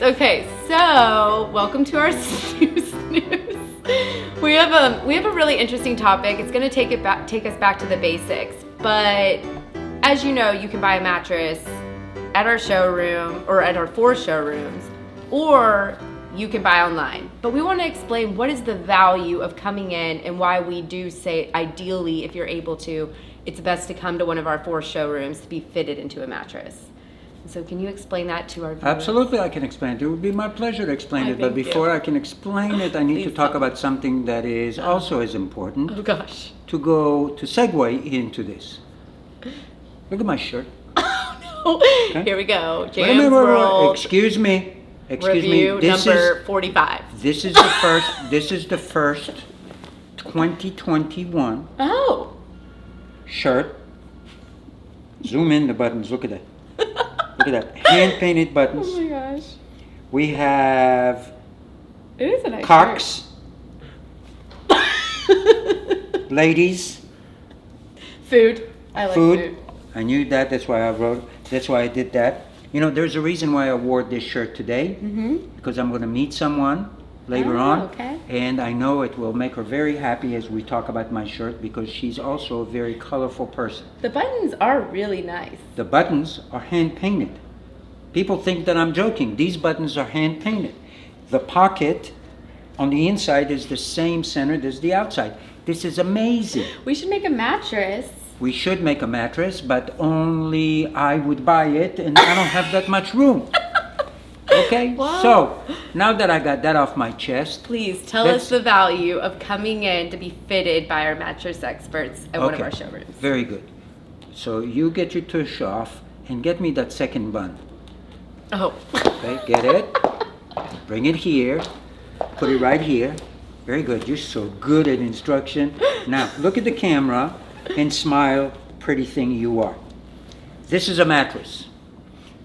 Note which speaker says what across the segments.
Speaker 1: Okay, so welcome to our Snooze. We have a really interesting topic. It's going to take us back to the basics. But as you know, you can buy a mattress at our showroom or at our 4 showrooms, or you can buy online. But we want to explain what is the value of coming in and why we do say ideally, if you're able to, it's best to come to one of our 4 showrooms to be fitted into a mattress. So can you explain that to our viewers?
Speaker 2: Absolutely, I can explain it. It would be my pleasure to explain it. But before I can explain it, I need to talk about something that is also as important.
Speaker 1: Oh gosh.
Speaker 2: To segue into this. Look at my shirt.
Speaker 1: Oh no. Okay. Here we go.
Speaker 2: Jam's World. Excuse me.
Speaker 1: Review
Speaker 2: This
Speaker 1: number 45.
Speaker 2: This is the first. This is the first 2021 shirt. Zoom in the buttons. Look at that. Look at that. Hand-painted buttons.
Speaker 1: Oh my gosh.
Speaker 2: We have
Speaker 1: it is a nice
Speaker 2: cocks. Ladies.
Speaker 1: Food. I like food.
Speaker 2: I knew that. That's why I did that. You know, there's a reason why I wore this shirt today. Mm-hmm. Because I'm going to meet someone later on.
Speaker 1: Okay.
Speaker 2: And I know it will make her very happy as we talk about my shirt, because she's also a very colorful person.
Speaker 1: The buttons are really nice.
Speaker 2: The buttons are hand painted. People think that I'm joking. These buttons are hand painted. The pocket on the inside is the same center as the outside. This is amazing.
Speaker 1: We should make a mattress.
Speaker 2: We should make a mattress, but only I would buy it, and I don't have that much room. Okay, wow. So now that I got that off my chest,
Speaker 1: please tell us the value of coming in to be fitted by our mattress experts at one of our showrooms.
Speaker 2: Very good. So you get your tush off and get me that second bun.
Speaker 1: Oh.
Speaker 2: Okay, get it. Bring it here. Put it right here. Very good. You're so good at instruction. Now look at the camera and smile, pretty thing you are. This is a mattress.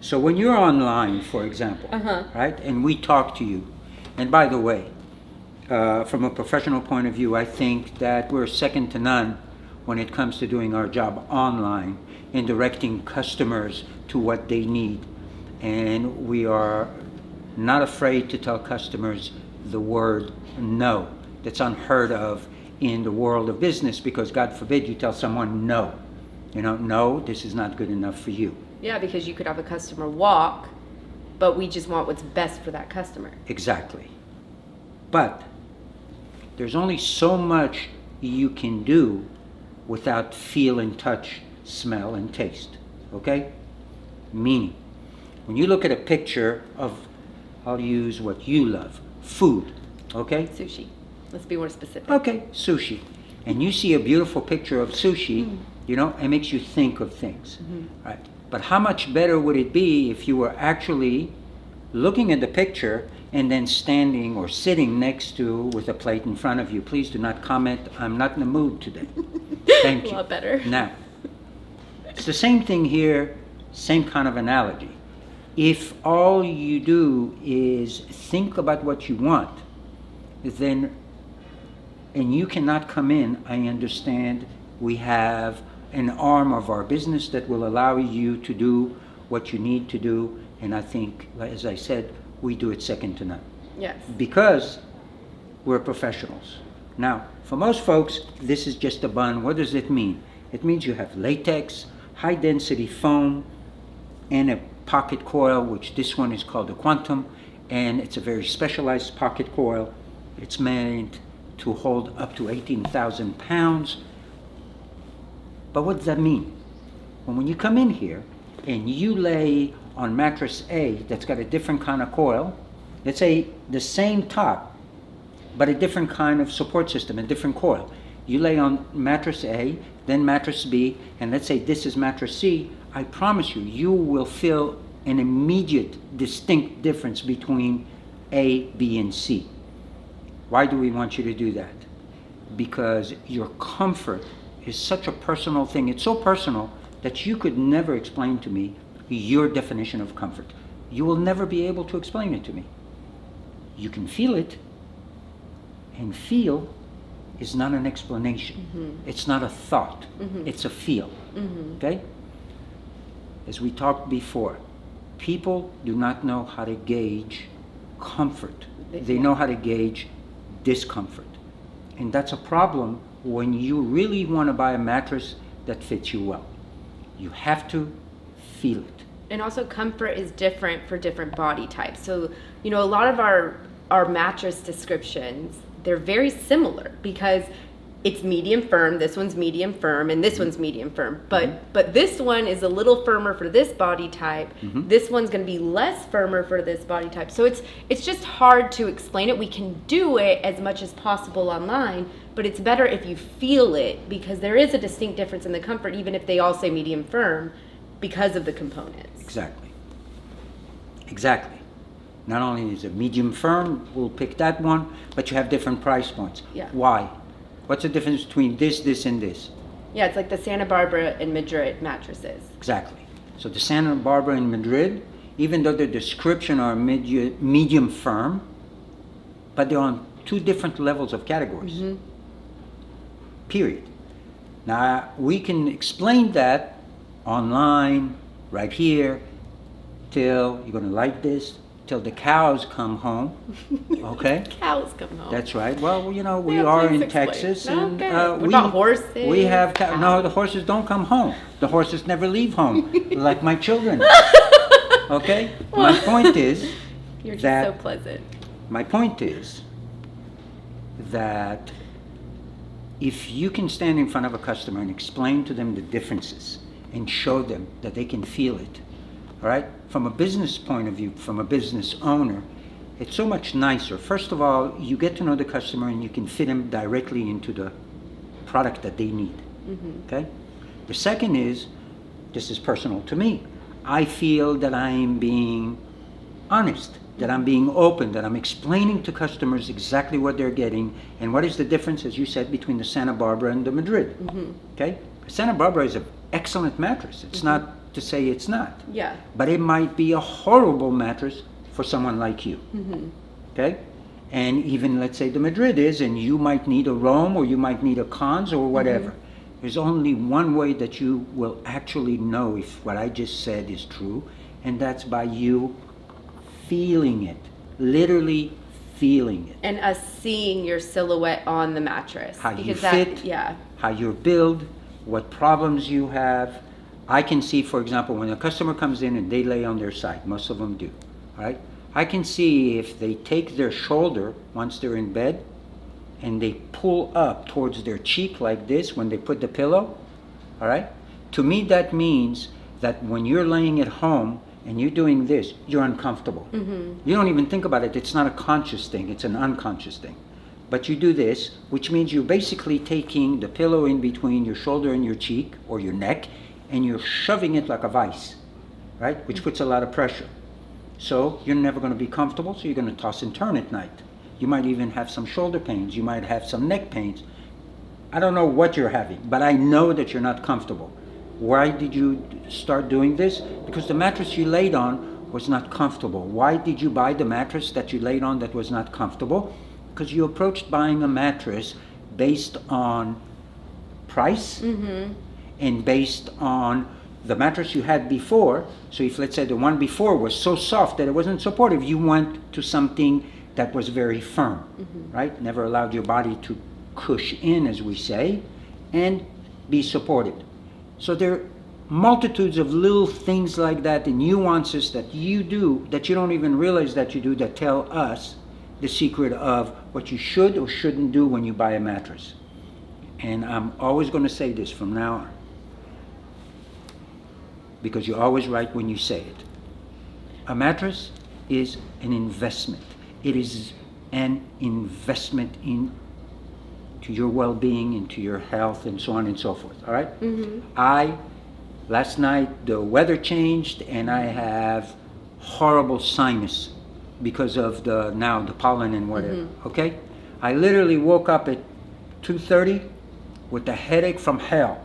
Speaker 2: So when you're online, for example, right, and we talk to you, and by the way, from a professional point of view, I think that we're second to none when it comes to doing our job online and directing customers to what they need. And we are not afraid to tell customers the word no. That's unheard of in the world of business, because God forbid you tell someone no. You know, no, this is not good enough for you.
Speaker 1: Yeah, because you could have a customer walk, but we just want what's best for that customer.
Speaker 2: Exactly. But there's only so much you can do without feel and touch, smell and taste. Okay? Meaning, when you look at a picture of, I'll use what you love, food. Okay?
Speaker 1: Sushi. Let's be more specific.
Speaker 2: Okay, sushi. And you see a beautiful picture of sushi, you know, it makes you think of things. Right? But how much better would it be if you were actually looking at the picture and then standing or sitting next to with a plate in front of you? Please do not comment. I'm not in the mood today. Thank you.
Speaker 1: A lot better.
Speaker 2: Now, it's the same thing here, same kind of analogy. If all you do is think about what you want, then, and you cannot come in, I understand we have an arm of our business that will allow you to do what you need to do, and I think, as I said, we do it second to none.
Speaker 1: Yes.
Speaker 2: Because we're professionals. Now, for most folks, this is just a bun. What does it mean? It means you have latex, high density foam, and a pocket coil, which this one is called a Quantum, and it's a very specialized pocket coil. It's meant to hold up to 18,000 pounds. But what does that mean? Well, when you come in here and you lay on mattress A that's got a different kind of coil, let's say the same top, but a different kind of support system, a different coil. You lay on mattress A, then mattress B, and let's say this is mattress C, I promise you, you will feel an immediate, distinct difference between A, B, and C. Why do we want you to do that? Because your comfort is such a personal thing. It's so personal that you could never explain to me your definition of comfort. You will never be able to explain it to me. You can feel it, and feel is not an explanation. It's not a thought. It's a feel. Okay? As we talked before, People do not know how to gauge comfort. They know how to gauge discomfort. And that's a problem when you really want to buy a mattress that fits you well. You have to feel it.
Speaker 1: And also comfort is different for different body types. So, you know, a lot of our mattress descriptions, they're very similar because it's medium firm, this one's medium firm, and this one's medium firm. But this one is a little firmer for this body type. This one's going to be less firmer for this body type. So it's just hard to explain it. We can do it as much as possible online, but it's better if you feel it because there is a distinct difference in the comfort, even if they all say medium firm, because of the components.
Speaker 2: Exactly. Not only is it medium firm, we'll pick that one, but you have different price points.
Speaker 1: Yeah.
Speaker 2: Why? What's the difference between this, and this?
Speaker 1: Yeah, it's like the Santa Barbara and Madrid mattresses.
Speaker 2: Exactly. So the Santa Barbara and Madrid, even though the description are medium firm, but they're on two different levels of categories. Period. Now, we can explain that online, right here, till you're going to like this, till the cows come home. Okay?
Speaker 1: Cows come home.
Speaker 2: That's right. Well, you know, we
Speaker 1: Yeah,
Speaker 2: are
Speaker 1: please
Speaker 2: in
Speaker 1: explain.
Speaker 2: Texas,
Speaker 1: Okay.
Speaker 2: and
Speaker 1: What about horses?
Speaker 2: We have
Speaker 1: Cows?
Speaker 2: no. The horses don't come home. The horses never leave home, like my children. Okay. My point is
Speaker 1: You're just
Speaker 2: that
Speaker 1: so pleasant.
Speaker 2: my point is that if you can stand in front of a customer and explain to them the differences and show them that they can feel it, all right? From a business point of view, from a business owner, it's so much nicer. First of all, you get to know the customer and you can fit them directly into the product that they need, okay? The second is, this is personal to me, I feel that I'm being honest, that I'm being open, that I'm explaining to customers exactly what they're getting and what is the difference, as you said, between the Santa Barbara and the Madrid. Okay? Santa Barbara is an excellent mattress. It's not to say it's not.
Speaker 1: Yeah.
Speaker 2: But it might be a horrible mattress for someone like you. Okay? And even, let's say, the Madrid is, and you might need a Rome or you might need a Cons or whatever. There's only one way that you will actually know if what I just said is true, and that's by you feeling it, literally feeling it.
Speaker 1: And us seeing your silhouette on the mattress.
Speaker 2: How you
Speaker 1: because
Speaker 2: fit,
Speaker 1: yeah.
Speaker 2: how you're built, what problems you have. I can see, for example, when a customer comes in and they lay on their side, most of them do, all right? I can see if they take their shoulder once they're in bed and they pull up towards their cheek like this when they put the pillow, all right? To me, that means that when you're laying at home and you're doing this, you're uncomfortable. You don't even think about it. It's not a conscious thing. It's an unconscious thing. But you do this, which means you're basically taking the pillow in between your shoulder and your cheek or your neck, and you're shoving it like a vice, right? Which puts a lot of pressure. So you're never going to be comfortable, so you're going to toss and turn at night. You might even have some shoulder pains. You might have some neck pains. I don't know what you're having, but I know that you're not comfortable. Why did you start doing this? Because the mattress you laid on was not comfortable. Why did you buy the mattress that you laid on that was not comfortable? Because you approached buying a mattress based on price and based on the mattress you had before. So if, let's say, the one before was so soft that it wasn't supportive, you went to something that was very firm, right? Never allowed your body to cush in, as we say, and be supported. So there are multitudes of little things like that and nuances that you do that you don't even realize that you do that tell us the secret of what you should or shouldn't do when you buy a mattress. And I'm always going to say this from now on, because you're always right when you say it. A mattress is an investment. It is an investment into your well-being, into your health, and so on and so forth, all right? Last night the weather changed and I have horrible sinus because of the pollen and whatever, okay? I literally woke up at 2:30 with a headache from hell,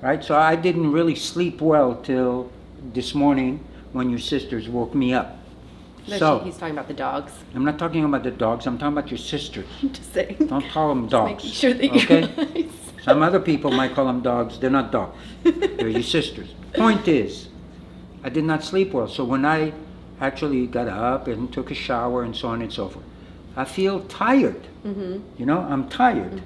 Speaker 2: right? So I didn't really sleep well till this morning when your sisters woke me up. So
Speaker 1: He's talking about the dogs.
Speaker 2: I'm not talking about the dogs, I'm talking about your sisters.
Speaker 1: Just saying.
Speaker 2: Don't call them dogs.
Speaker 1: Making sure that you
Speaker 2: okay?
Speaker 1: realize.
Speaker 2: Some other people might call them dogs. They're not dogs. They're your sisters. Point is, I did not sleep well. So when I actually got up and took a shower and so on and so forth, I feel tired. You know, I'm tired.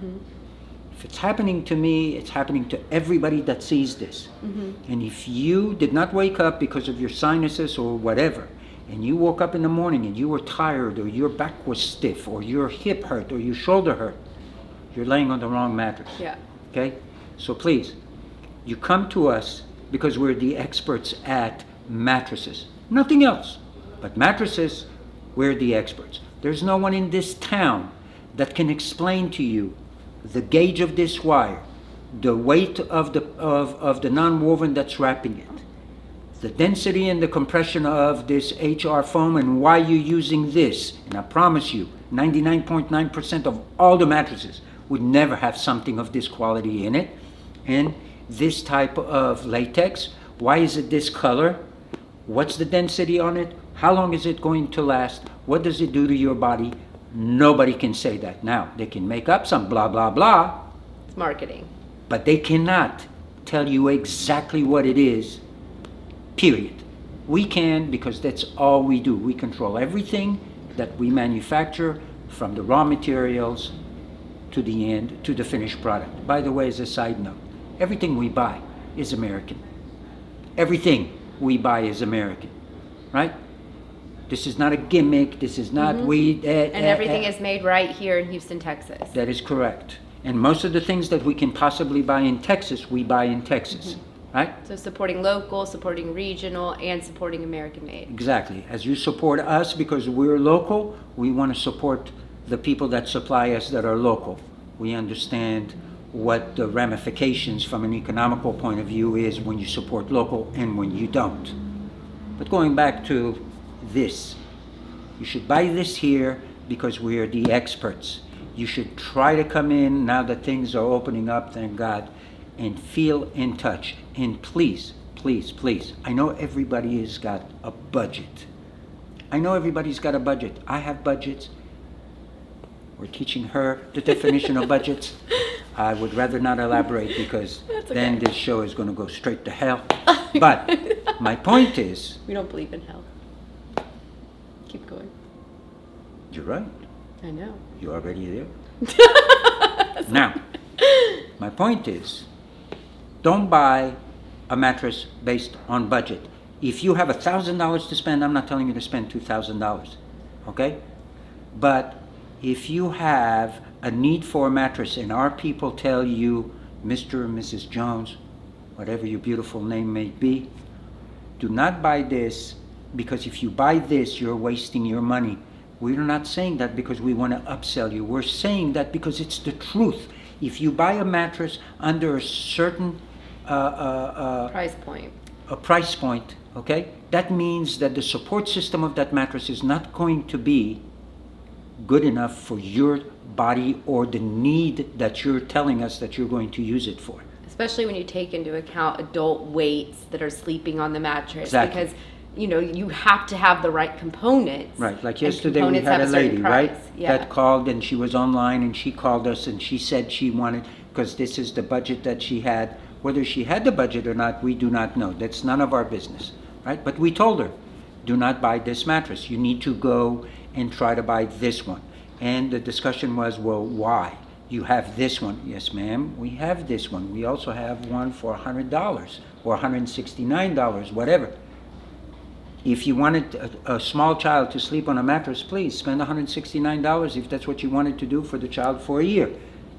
Speaker 2: If it's happening to me, it's happening to everybody that sees this. And if you did not wake up because of your sinuses or whatever, and you woke up in the morning and you were tired, or your back was stiff, or your hip hurt, or your shoulder hurt, you're laying on the wrong mattress.
Speaker 1: Yeah.
Speaker 2: Okay? So please, you come to us because we're the experts at mattresses. Nothing else. But mattresses, we're the experts. There's no one in this town that can explain to you the gauge of this wire, the weight of the non-woven that's wrapping it, the density and the compression of this HR foam, and why you're using this. And I promise you, 99.9% of all the mattresses would never have something of this quality in it. And this type of latex, why is it this color? What's the density on it? How long is it going to last? What does it do to your body? Nobody can say that. Now, they can make up some blah, blah, blah.
Speaker 1: It's marketing.
Speaker 2: But they cannot tell you exactly what it is, period. We can, because that's all we do. We control everything that we manufacture, from the raw materials to the end, to the finished product. By the way, as a side note, everything we buy is American. Everything we buy is American, right? This is not a gimmick. This is not
Speaker 1: And everything is made right here in Houston, Texas.
Speaker 2: That is correct. And most of the things that we can possibly buy in Texas, we buy in Texas, right?
Speaker 1: So supporting local, supporting regional, and supporting American made.
Speaker 2: Exactly. As you support us because we're local, we want to support the people that supply us that are local. We understand what the ramifications from an economical point of view is when you support local and when you don't. But going back to this, you should buy this here because we are the experts. You should try to come in now that things are opening up, thank God, and feel in touch. And please, please, please, I know everybody has got a budget. I know everybody's got a budget. I have budgets. We're teaching her the definition of budgets. I would rather not elaborate because then this show is going to go straight to hell. But my point is...
Speaker 1: We don't believe in hell. Keep going.
Speaker 2: You're right.
Speaker 1: I know.
Speaker 2: You're already there. Now, my point is, don't buy a mattress based on budget. If you have $1,000 to spend, I'm not telling you to spend $2,000, okay? But if you have a need for a mattress and our people tell you, Mr. and Mrs. Jones, whatever your beautiful name may be, do not buy this, because if you buy this, you're wasting your money. We're not saying that because we want to upsell you. We're saying that because it's the truth. If you buy a mattress under a certain
Speaker 1: price point,
Speaker 2: okay, that means that the support system of that mattress is not going to be good enough for your body or the need that you're telling us that you're going to use it for.
Speaker 1: Especially when you take into account adult weights that are sleeping on the mattress.
Speaker 2: Exactly.
Speaker 1: Because, you know, you have to have the right components.
Speaker 2: Right. Like yesterday we had a lady, right, that called, and she was online, and she called us and she said she wanted, because this is the budget that she had. Whether she had the budget or not, we do not know. That's none of our business, right? But we told her, do not buy this mattress. You need to go and try to buy this one. And the discussion was, well, why? You have this one. Yes, ma'am, we have this one. We also have one for $100 or $169, whatever. If you wanted a small child to sleep on a mattress, please spend $169 if that's what you wanted to do for the child for a year.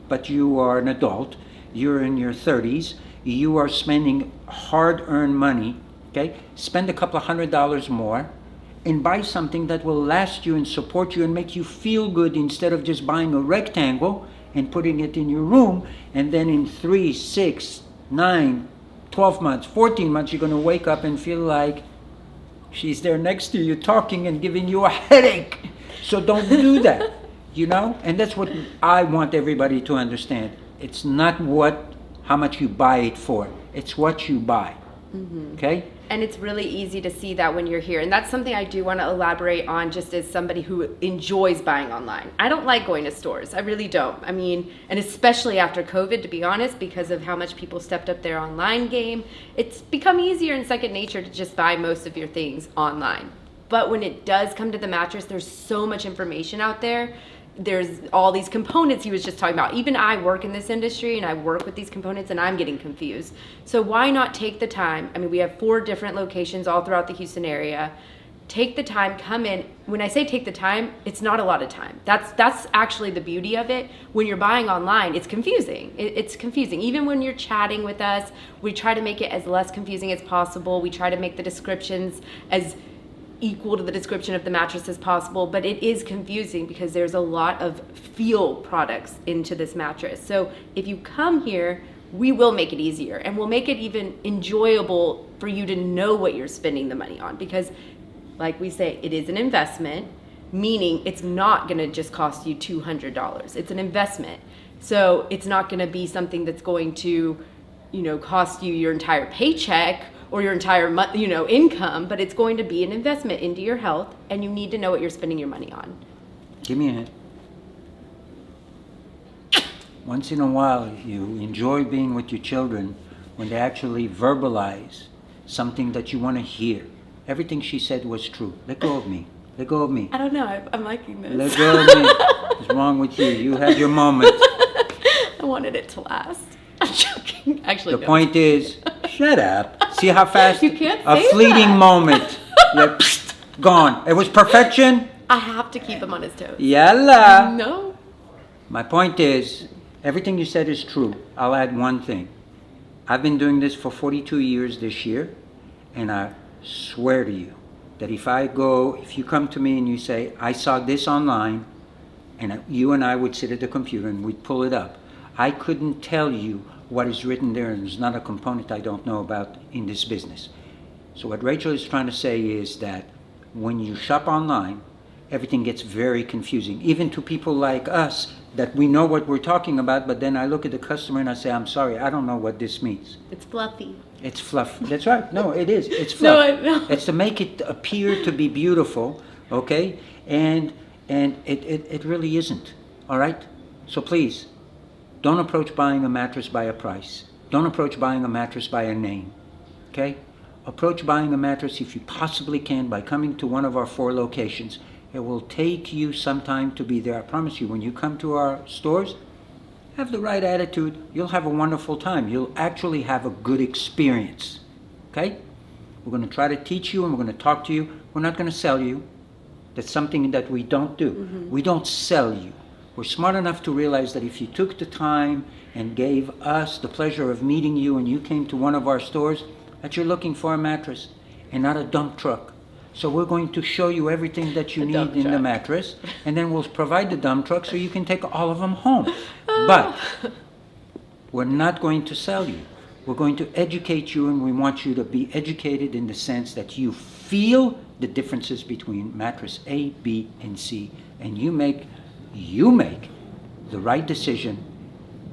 Speaker 2: But you are an adult, you're in your 30s, you are spending hard-earned money, okay? Spend a couple of $100 more and buy something that will last you and support you and make you feel good, instead of just buying a rectangle and putting it in your room, and then in 3, 6, 9, 12 months, 14 months, you're going to wake up and feel like she's there next to you talking and giving you a headache. So don't do that, you know? And that's what I want everybody to understand. It's not how much you buy it for. It's what you buy. Okay?
Speaker 1: And it's really easy to see that when you're here. And that's something I do want to elaborate on, just as somebody who enjoys buying online. I don't like going to stores. I really don't. I mean, and especially after COVID, to be honest, because of how much people stepped up their online game, it's become easier and second nature to just buy most of your things online. But when it does come to the mattress, there's so much information out there. There's all these components he was just talking about. Even I work in this industry and I work with these components and I'm getting confused. So why not take the time? I mean, we have 4 different locations all throughout the Houston area. Take the time, come in. When I say take the time, it's not a lot of time. That's actually the beauty of it. When you're buying online, it's confusing. It's confusing. Even when you're chatting with us, we try to make it as less confusing as possible. We try to make the descriptions as equal to the description of the mattress as possible, but it is confusing because there's a lot of feel products into this mattress. So if you come here, we will make it easier and we'll make it even enjoyable for you to know what you're spending the money on, because like we say, it is an investment, meaning it's not going to just cost you $200. It's an investment. So it's not going to be something that's going to, cost you your entire paycheck or your entire income, but it's going to be an investment into your health, and you need to know what you're spending your money on.
Speaker 2: Give me a hint. Once in a while, you enjoy being with your children when they actually verbalize something that you want to hear. Everything she said was true. Let go of me. Let go of me.
Speaker 1: I don't know. I'm liking this.
Speaker 2: Let go of me. What's wrong with you? You had your moment.
Speaker 1: I wanted it to last. I'm joking. Actually,
Speaker 2: the point is, shut up. See how fast?
Speaker 1: You can't
Speaker 2: a
Speaker 1: say
Speaker 2: fleeting
Speaker 1: that.
Speaker 2: moment. Yeah, gone. It was perfection.
Speaker 1: I have to keep him on his toes.
Speaker 2: Yalla.
Speaker 1: No.
Speaker 2: My point is, everything you said is true. I'll add one thing. I've been doing this for 42 years this year, and I swear to you that if you come to me and you say, I saw this online, and you and I would sit at the computer and we'd pull it up, I couldn't tell you what is written there, and there's not a component I don't know about in this business. So what Rachel is trying to say is that when you shop online, everything gets very confusing, even to people like us, that we know what we're talking about, but then I look at the customer and I say, I'm sorry, I don't know what this means.
Speaker 1: It's fluffy.
Speaker 2: It's fluff. That's right. No, it is. It's fluff.
Speaker 1: No, I know.
Speaker 2: It's to make it appear to be beautiful, okay? And it really isn't, all right? So please, don't approach buying a mattress by a price. Don't approach buying a mattress by a name, okay? Approach buying a mattress, if you possibly can, by coming to one of our 4 locations. It will take you some time to be there. I promise you, when you come to our stores, have the right attitude. You'll have a wonderful time. You'll actually have a good experience, okay? We're going to try to teach you and we're going to talk to you. We're not going to sell you. That's something that we don't do. Mm-hmm. We don't sell you. We're smart enough to realize that if you took the time and gave us the pleasure of meeting you and you came to one of our stores, that you're looking for a mattress and not a dump truck. So we're going to show you everything that you need in the mattress, and then we'll provide the dump truck so you can take all of them home. But we're not going to sell you. We're going to educate you, and we want you to be educated in the sense that you feel the differences between mattress A, B, and C, and you make the right decision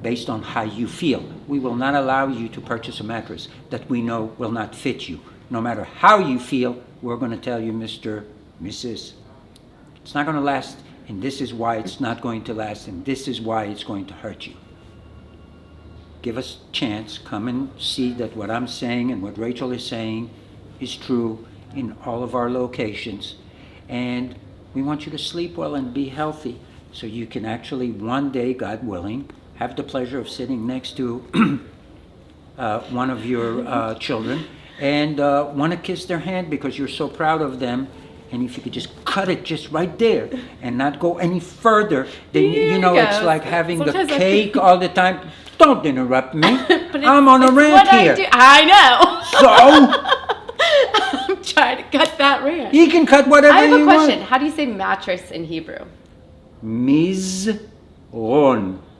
Speaker 2: based on how you feel. We will not allow you to purchase a mattress that we know will not fit you. No matter how you feel, we're going to tell you, Mr., Mrs., it's not going to last, and this is why it's not going to last, and this is why it's going to hurt you. Give us a chance. Come and see that what I'm saying and what Rachel is saying is true in all of our locations. And we want you to sleep well and be healthy so you can actually one day, God willing, have the pleasure of sitting next to one of your children and want to kiss their hand because you're so proud of them. And if you could just cut it just right there and not go any further, then it's like having sometimes the cake all the time. Don't interrupt me. I'm on a rant here.
Speaker 1: I know.
Speaker 2: So?
Speaker 1: I'm trying to cut that rant.
Speaker 2: You can cut whatever you want.
Speaker 1: I have a question. How do you say mattress in Hebrew?
Speaker 2: Mizron.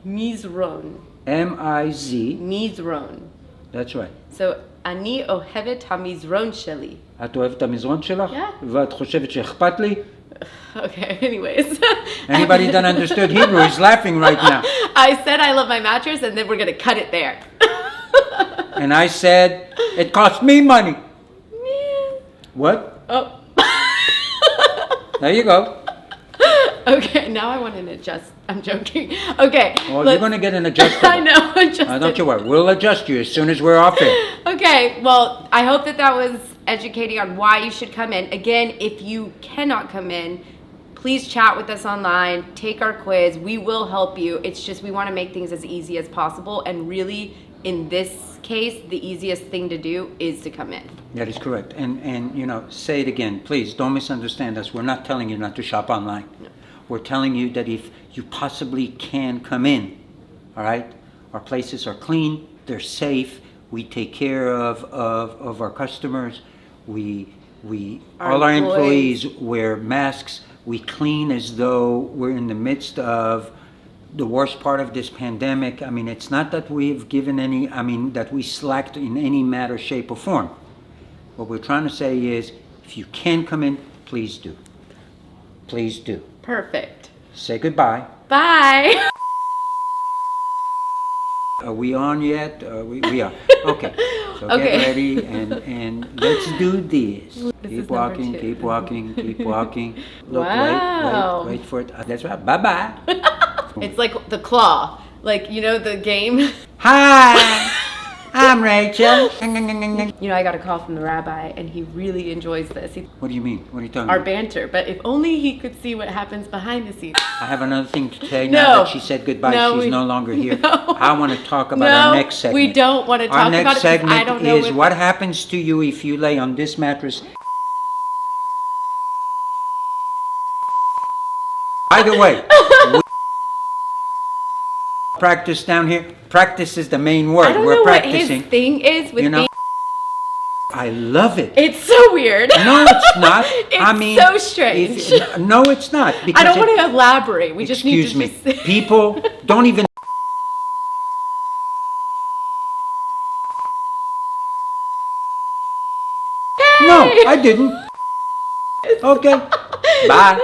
Speaker 1: Mizron.
Speaker 2: M-I-Z.
Speaker 1: Mizron.
Speaker 2: That's right.
Speaker 1: So, אני אוהבת המזרון שלי.
Speaker 2: את אוהבת המזרון שלך?
Speaker 1: Yeah.
Speaker 2: ואת חושבת שאכפת לי?
Speaker 1: Okay, anyways.
Speaker 2: Anybody that understood Hebrew is laughing right now.
Speaker 1: I said I love my mattress, and then we're going to cut it there.
Speaker 2: And I said, It costs me money.
Speaker 1: Man.
Speaker 2: What?
Speaker 1: Oh.
Speaker 2: There you go.
Speaker 1: Okay, now I want an adjust. I'm joking. Okay.
Speaker 2: Well, you're going to get an adjustable.
Speaker 1: I know.
Speaker 2: Don't you worry. We'll adjust you as soon as we're off air.
Speaker 1: Okay. Well, I hope that was educating on why you should come in. Again, if you cannot come in, please chat with us online. Take our quiz. We will help you. It's just we want to make things as easy as possible. And really, in this case, the easiest thing to do is to come in.
Speaker 2: That is correct. And say it again. Please don't misunderstand us. We're not telling you not to shop online.
Speaker 1: No.
Speaker 2: We're telling you that if you possibly can come in, all right? Our places are clean. They're safe. We take care of our customers. All our employees wear masks. We clean as though we're in the midst of the worst part of this pandemic. I mean, it's not that we've given that we slacked in any matter, shape, or form. What we're trying to say is, if you can come in, please do. Please do.
Speaker 1: Perfect.
Speaker 2: Say goodbye.
Speaker 1: Bye.
Speaker 2: Are we on yet? We are. Okay. So
Speaker 1: Okay.
Speaker 2: get ready and let's do this.
Speaker 1: This
Speaker 2: Keep
Speaker 1: is
Speaker 2: walking,
Speaker 1: number 2.
Speaker 2: keep walking, keep walking. Look,
Speaker 1: Wow.
Speaker 2: wait for it. That's right. Bye-bye.
Speaker 1: It's like the claw. Like, the game.
Speaker 2: Hi, I'm Rachel.
Speaker 1: I got a call from the rabbi, and he really enjoys this.
Speaker 2: What do you mean? What are you talking
Speaker 1: Our
Speaker 2: about?
Speaker 1: banter. But if only he could see what happens behind the scenes.
Speaker 2: I have another thing to say
Speaker 1: No.
Speaker 2: now that she said goodbye.
Speaker 1: No,
Speaker 2: She's
Speaker 1: we-
Speaker 2: no longer here.
Speaker 1: No.
Speaker 2: I want to talk about
Speaker 1: No,
Speaker 2: our next segment.
Speaker 1: we don't want to talk
Speaker 2: Our
Speaker 1: about it
Speaker 2: next
Speaker 1: because I
Speaker 2: segment
Speaker 1: don't know
Speaker 2: is what happens to you if you lay on this mattress. By the way, practice down here. Practice is the main word.
Speaker 1: I don't
Speaker 2: We're
Speaker 1: know
Speaker 2: practicing.
Speaker 1: what his thing is with being...
Speaker 2: I love it.
Speaker 1: It's so weird.
Speaker 2: No, it's not.
Speaker 1: It's so strange.
Speaker 2: No, it's not.
Speaker 1: I don't want to elaborate. We just need to
Speaker 2: Excuse me.
Speaker 1: just...
Speaker 2: People don't even. No, I didn't. Okay. Bye.